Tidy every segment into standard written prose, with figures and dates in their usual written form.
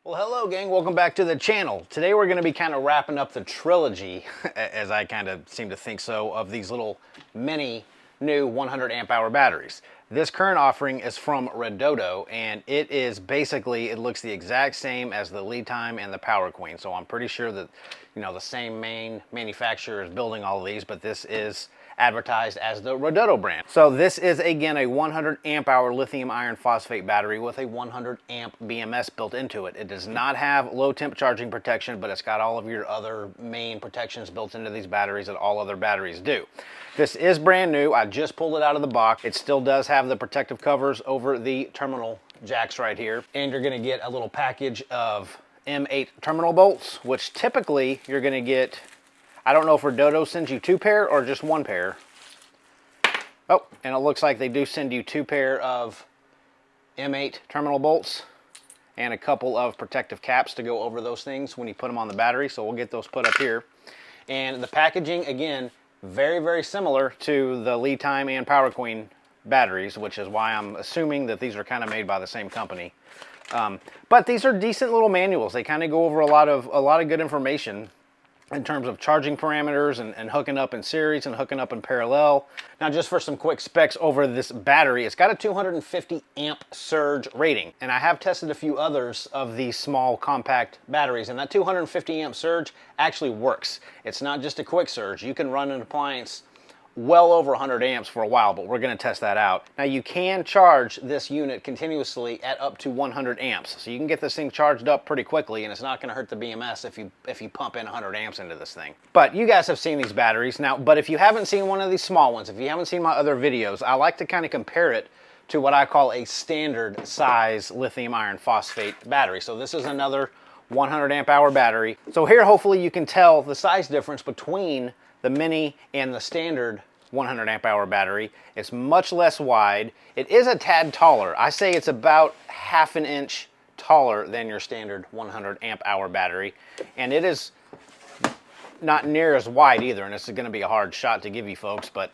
Well, hello gang, welcome back to the channel. Today we're going to be kind of wrapping up the trilogy, as I kind of seem to think so, of these little mini new 100 amp hour batteries. This current offering is from Redodo, and it is basically, it looks the exact same as the lead time and the Power Queen. So I'm pretty sure that, you know, the same main manufacturer is building all of these, but this is advertised as the Redodo brand. So this is again a 100 amp hour lithium iron phosphate battery with a 100 amp BMS built into it. It does not have low temp charging protection, but it's got all of your other main protections built into these batteries that all other batteries do. This is brand new. I just pulled it out of the box. It still does have the protective covers over the terminal jacks right here. And you're gonna get a little package of M8 terminal bolts, which typically you're gonna get, I don't know if Redodo sends you 2 pair or just 1 pair. Oh, and it looks like they do send you 2 pair of M8 terminal bolts and a couple of protective caps to go over those things when you put them on the battery. So we'll get those put up here. And the packaging, again, very, very similar to the lead time and Power Queen batteries, which is why I'm assuming that these are kind of made by the same company. But these are decent little manuals. They kind of go over a lot of good information in terms of charging parameters and hooking up in series and hooking up in parallel. Now, just for some quick specs over this battery, it's got a 250 amp surge rating. And I have tested a few others of these small compact batteries, and that 250 amp surge actually works. It's not just a quick surge. You can run an appliance well over 100 amps for a while, but we're going to test that out. Now, you can charge this unit continuously at up to 100 amps, so you can get this thing charged up pretty quickly, and it's not going to hurt the BMS if you pump in 100 amps into this thing. But you guys have seen these batteries now, but if you haven't seen one of these small ones, if you haven't seen my other videos, I like to kind of compare it to what I call a standard size lithium iron phosphate battery. So this is another 100 amp hour battery. So here, hopefully you can tell the size difference between the mini and the standard 100 amp hour battery. It's much less wide. It is a tad taller. I say it's about ½ an inch taller than your standard 100 amp hour battery. And it is not near as wide either. And this is going to be a hard shot to give you folks, but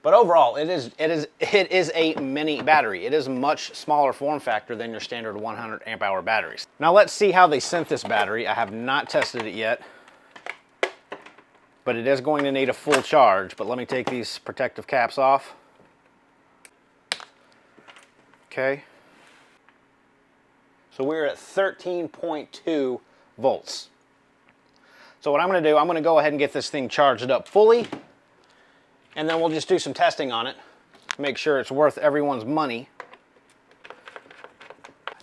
overall, it is a mini battery. It is much smaller form factor than your standard 100 amp hour batteries. Now let's see how they sent this battery. I have not tested it yet, but it is going to need a full charge. But let me take these protective caps off. Okay. So we're at 13.2 volts. So what I'm going to do, I'm going to go ahead and get this thing charged up fully, and then we'll just do some testing on it, make sure it's worth everyone's money.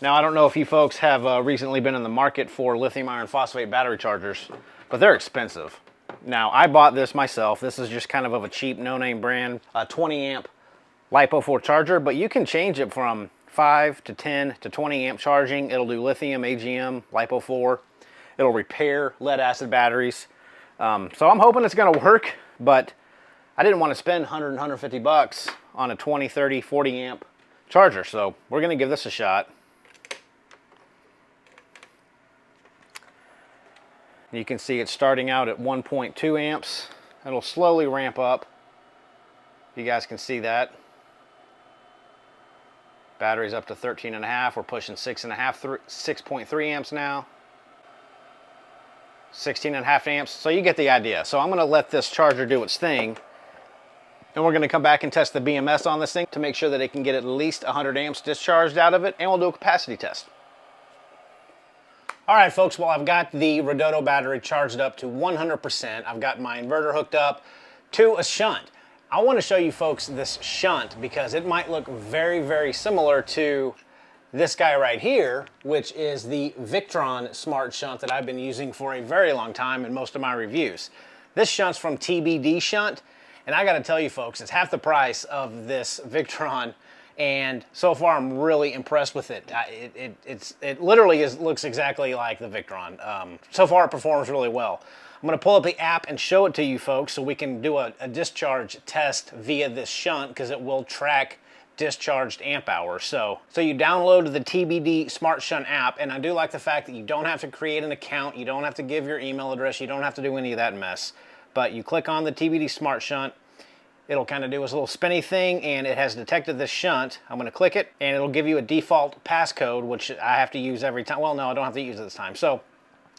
Now, I don't know if you folks have recently been in the market for lithium iron phosphate battery chargers, but they're expensive. Now, I bought this myself. This is just kind of a cheap, no-name brand, a 20 amp LifePO4 charger, but you can change it from 5 to 10 to 20 amp charging. It'll do lithium, AGM, LifePO4. It'll repair lead acid batteries. So I'm hoping it's gonna work, but I didn't want to spend 100, 150 bucks on a 20, 30, 40 amp charger. So we're gonna give this a shot. You can see it's starting out at 1.2 amps. It'll slowly ramp up. You guys can see that. Battery's up to 13.5. We're pushing 6.3 amps now. 16.5 amps. So you get the idea. So I'm gonna let this charger do its thing, and we're gonna come back and test the BMS on this thing to make sure that it can get at least 100 amps discharged out of it, and we'll do a capacity test. All right, folks, well, I've got the Redodo battery charged up to 100%. I've got my inverter hooked up to a shunt. I want to show you folks this shunt because it might look very, very similar to this guy right here, which is the Victron SmartShunt that I've been using for a very long time in most of my reviews. This shunt's from TBD Shunt, and I got to tell you folks, it's half the price of this Victron. And so far, I'm really impressed with it. It literally looks exactly like the Victron. So far, it performs really well. I'm going to pull up the app and show it to you folks so we can do a discharge test via this shunt, because it will track discharged amp hours. So you download the TBD SmartShunt app, and I do like the fact that you don't have to create an account, you don't have to give your email address, you don't have to do any of that mess. But you click on the TBD SmartShunt, it'll kind of do its little spinny thing, and it has detected this shunt. I'm going to click it, and it'll give you a default passcode, which I have to use every time. Well, no, I don't have to use it this time. So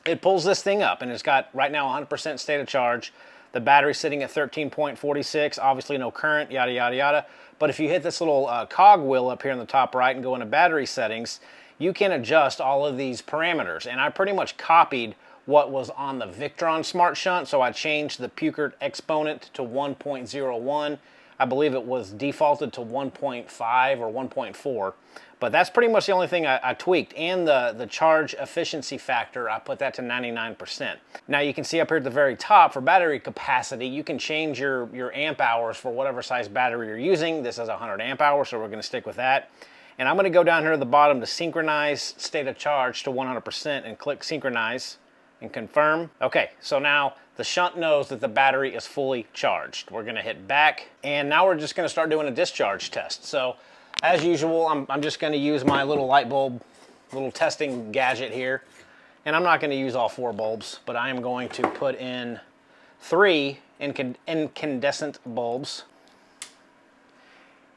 it pulls this thing up, and it's got right now 100% state of charge. The battery's sitting at 13.46, obviously no current, yada, yada, yada. But if you hit this little cog wheel up here in the top right and go into battery settings, you can adjust all of these parameters. And I pretty much copied what was on the Victron SmartShunt, so I changed the Pukert exponent to 1.01. I believe it was defaulted to 1.5 or 1.4. But that's pretty much the only thing I tweaked. And the charge efficiency factor, I put that to 99%. Now you can see up here at the very top, for battery capacity, you can change your amp hours for whatever size battery you're using. This is 100 amp hours, so we're going to stick with that. And I'm going to go down here at the bottom to synchronize state of charge to 100% and click synchronize and confirm. Okay, so now the shunt knows that the battery is fully charged. We're going to hit back, and now we're just going to start doing a discharge test. So as usual, I'm just going to use my little light bulb, little testing gadget here. And I'm not going to use all 4 bulbs, but I am going to put in 3 incandescent bulbs.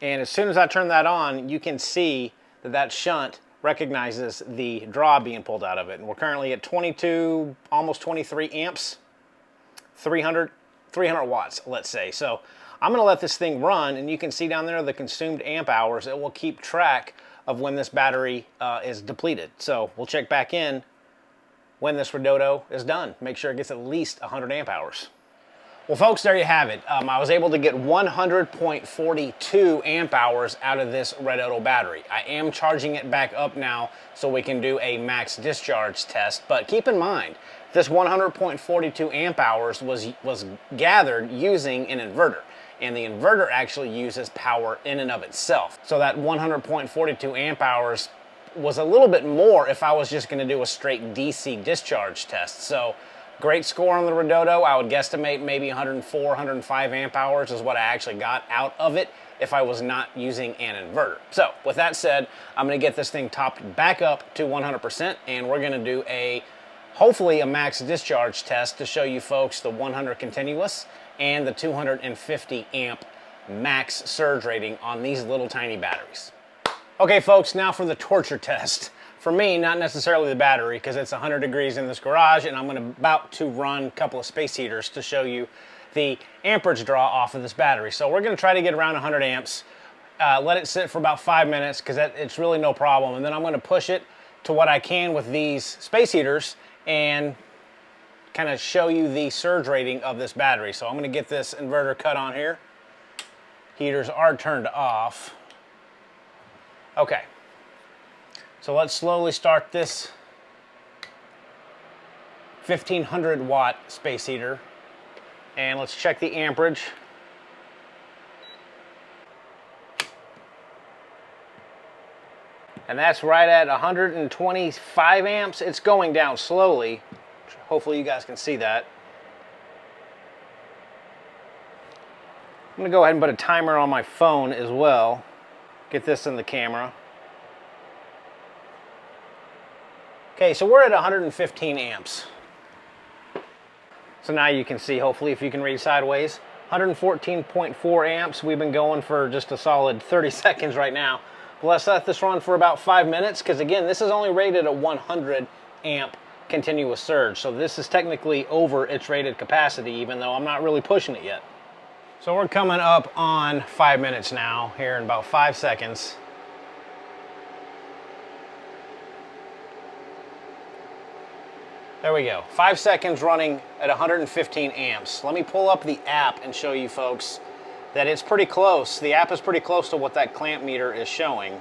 And as soon as I turn that on, you can see that that shunt recognizes the draw being pulled out of it. And we're currently at 22, almost 23 amps, 300 watts, let's say. So I'm going to let this thing run, and you can see down there the consumed amp hours. It will keep track of when this battery is depleted. So we'll check back in when this Redodo is done. Make sure it gets at least 100 amp hours. Well, folks, there you have it. I was able to get 100.42 amp hours out of this Redodo battery. I am charging it back up now so we can do a max discharge test, but keep in mind, this 100.42 amp hours was gathered using an inverter, and the inverter actually uses power in and of itself. So that 100.42 amp hours was a little bit more if I was just going to do a straight DC discharge test. So great score on the Redodo. I would guesstimate maybe 104, 105 amp hours is what I actually got out of it if I was not using an inverter. So with that said, I'm going to get this thing topped back up to 100%, and we're going to do hopefully a max discharge test to show you folks the 100 continuous and the 250 amp max surge rating on these little tiny batteries. Okay, folks, now for the torture test. For me, not necessarily the battery, because it's 100 degrees in this garage, and I'm about to run a couple of space heaters to show you the amperage draw off of this battery. So we're going to try to get around 100 amps, let it sit for about 5 minutes, because it's really no problem, and then I'm going to push it to what I can with these space heaters and kind of show you the surge rating of this battery. So I'm going to get this inverter cut on here. Heaters are turned off. Okay. So let's slowly start this 1500 watt space heater, and let's check the amperage. And that's right at 125 amps. It's going down slowly. Hopefully you guys can see that. I'm going to go ahead and put a timer on my phone as well. Get this in the camera. Okay, so we're at 115 amps. So now you can see, hopefully, if you can read sideways, 114.4 amps. We've been going for just a solid 30 seconds right now. Let's let this run for about 5 minutes, because again, this is only rated at 100 amp continuous surge. So this is technically over its rated capacity, even though I'm not really pushing it yet. So we're coming up on 5 minutes now, here in about 5 seconds. There we go. 5 seconds running at 115 amps. Let me pull up the app and show you folks that it's pretty close. The app is pretty close to what that clamp meter is showing.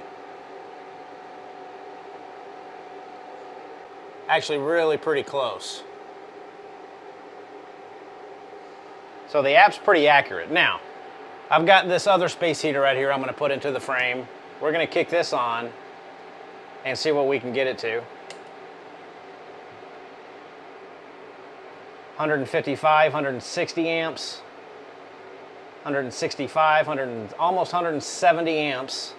Actually, really pretty close. So the app's pretty accurate. Now, I've got this other space heater right here I'm going to put into the frame. We're going to kick this on and see what we can get it to. 155, 160 amps, 165, almost 170 amps.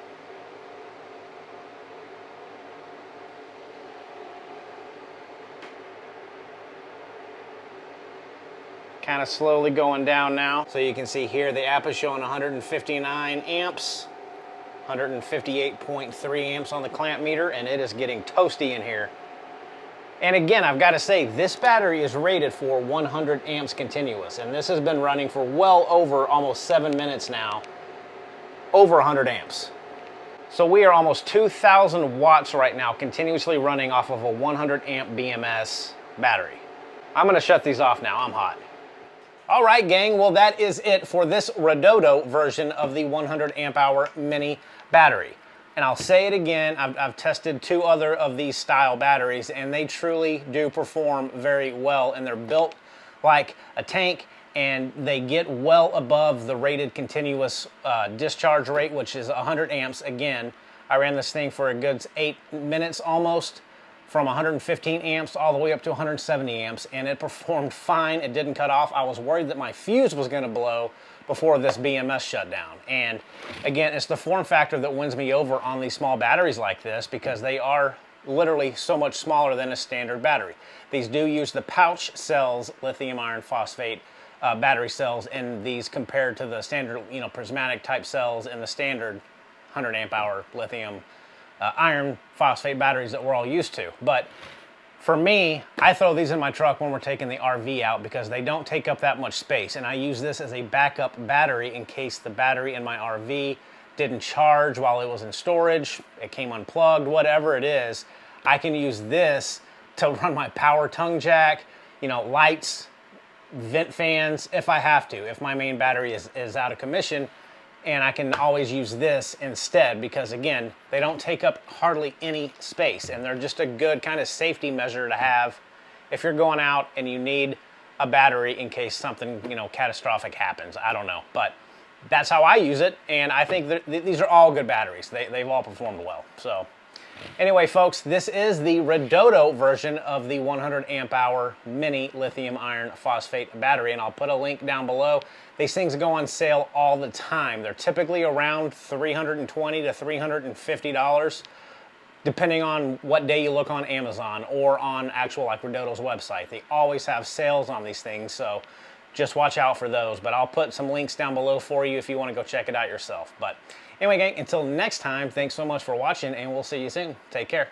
kind of slowly going down now. So you can see here the app is showing 159 amps, 158.3 amps on the clamp meter, and it is getting toasty in here. And again, I've got to say, this battery is rated for 100 amps continuous, and this has been running for well over almost 7 minutes now, over 100 amps. So we are almost 2,000 watts right now, continuously running off of a 100 amp BMS battery. I'm gonna shut these off now, I'm hot. All right, gang, well that is it for this Redodo version of the 100 amp hour mini battery. And I'll say it again, I've tested 2 other of these style batteries, and they truly do perform very well, and they're built like a tank, and they get well above the rated continuous discharge rate, which is 100 amps. Again, I ran this thing for a good 8 minutes almost, from 115 amps all the way up to 170 amps, and it performed fine. It didn't cut off. I was worried that my fuse was gonna blow before this BMS shut down. And again, it's the form factor that wins me over on these small batteries like this, because they are literally so much smaller than a standard battery. These do use the pouch cells, lithium iron phosphate battery cells in these, compared to the standard, prismatic type cells in the standard 100 amp hour lithium iron phosphate batteries that we're all used to. But for me, I throw these in my truck when we're taking the RV out, because they don't take up that much space, and I use this as a backup battery in case the battery in my RV didn't charge while it was in storage, it came unplugged, whatever it is. I can use this to run my power tongue jack, lights, vent fans if I have to, if my main battery is out of commission. And I can always use this instead, because again, they don't take up hardly any space, and they're just a good kind of safety measure to have if you're going out and you need a battery in case something catastrophic happens. I don't know, but that's how I use it, and I think that these are all good batteries. They've all performed well. So anyway, folks, this is the Redodo version of the 100 amp hour mini lithium iron phosphate battery, and I'll put a link down below. These things go on sale all the time. They're typically around $320 to $350, depending on what day you look on Amazon or on actual Redodo's website. They always have sales on these things, so just watch out for those. But I'll put some links down below for you if you want to go check it out yourself. But anyway, gang, until next time, thanks so much for watching, and we'll see you soon. Take care.